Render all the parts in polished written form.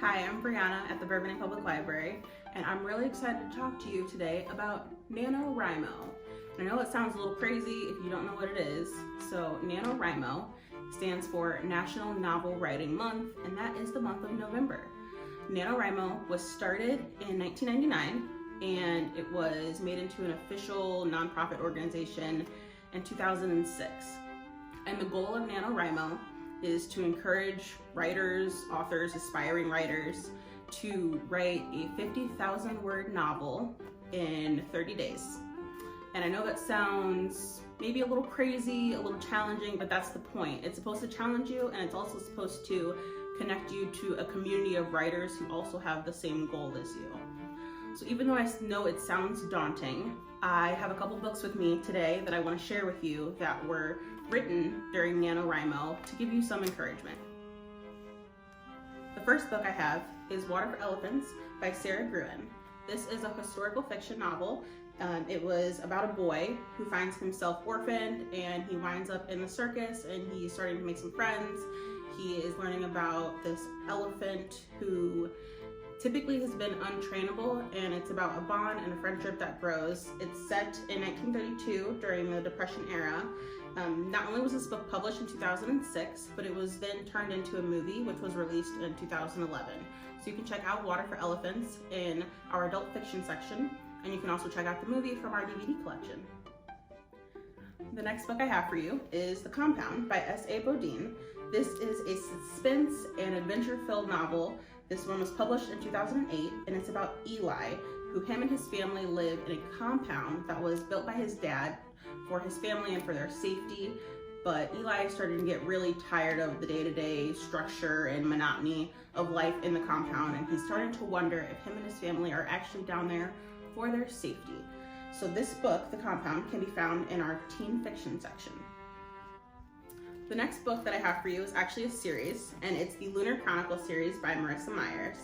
Hi, I'm Brianna at the Burbank Public Library, and I'm really excited to talk to you today about NaNoWriMo. I know it sounds a little crazy if you don't know what it is. So NaNoWriMo stands for National Novel Writing Month, and that is the month of November. NaNoWriMo was started in 1999, and it was made into an official nonprofit organization in 2006. And the goal of NaNoWriMo is to encourage writers, authors, aspiring writers to write a 50,000 word novel in 30 days. And I know that sounds maybe a little crazy, a little challenging, but that's the point. It's supposed to challenge you, and it's also supposed to connect you to a community of writers who also have the same goal as you. So even though I know it sounds daunting, I have a couple books with me today that I want to share with you that were written during NaNoWriMo to give you some encouragement. The first book I have is Water for Elephants by Sarah Gruen. This is a historical fiction novel. It was about a boy who finds himself orphaned, and he winds up in the circus, and he's starting to make some friends. He is learning about this elephant who typically has been untrainable, and it's about a bond and a friendship that grows. It's set in 1932 during the Depression era. Not only was this book published in 2006, but it was then turned into a movie, which was released in 2011. So you can check out Water for Elephants in our adult fiction section, and you can also check out the movie from our DVD collection. The next book I have for you is The Compound by S.A. Bodine. This is a suspense and adventure-filled novel. This one was published in 2008, and it's about Eli, who him and his family live in a compound that was built by his dad for his family and for their safety. But Eli started to get really tired of the day-to-day structure and monotony of life in the compound, and he's starting to wonder if him and his family are actually down there for their safety. So this book, The Compound, can be found in our teen fiction section. The next book that I have for you is actually a series, and it's the Lunar Chronicles series by Marissa Myers.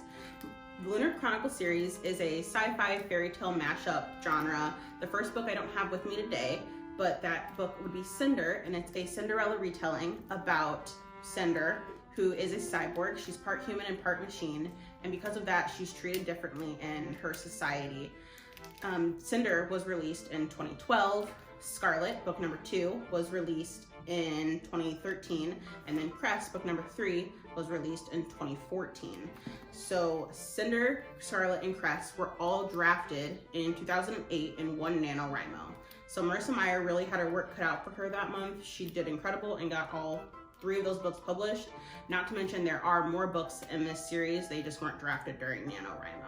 The Lunar Chronicles series is a sci-fi fairy tale mashup genre. The first book I don't have with me today, but that book would be Cinder, and it's a Cinderella retelling about Cinder, who is a cyborg. She's part human and part machine, and because of that, she's treated differently in her society. Cinder was released in 2012. Scarlet, book number 2, was released in 2013, and then Crest, book number 3, was released in 2014. So Cinder, Scarlet, and Crest were all drafted in 2008 in one NaNoWriMo. So Marissa Meyer really had her work cut out for her that month. She did incredible and got all 3 of those books published. Not to mention there are more books in this series, they just weren't drafted during NaNoWriMo.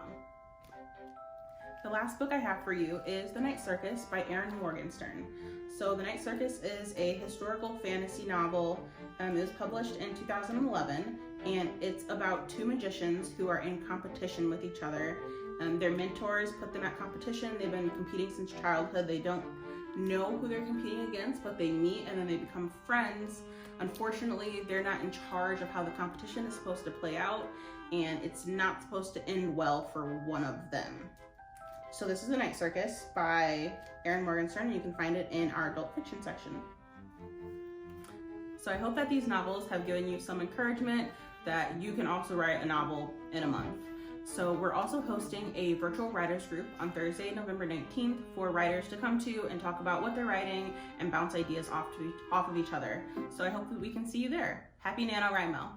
The last book I have for you is The Night Circus by Erin Morgenstern. So The Night Circus is a historical fantasy novel. It was published in 2011, and it's about 2 magicians who are in competition with each other. Their mentors put them at competition. They've been competing since childhood. They don't know who they're competing against, but they meet and then they become friends. Unfortunately, they're not in charge of how the competition is supposed to play out, and it's not supposed to end well for one of them. So this is The Night Circus by Erin Morgenstern, and you can find it in our adult fiction section. So I hope that these novels have given you some encouragement that you can also write a novel in a month. So we're also hosting a virtual writers group on Thursday, November 19th for writers to come to and talk about what they're writing and bounce ideas off of each other. So I hope that we can see you there. Happy NaNoWriMo!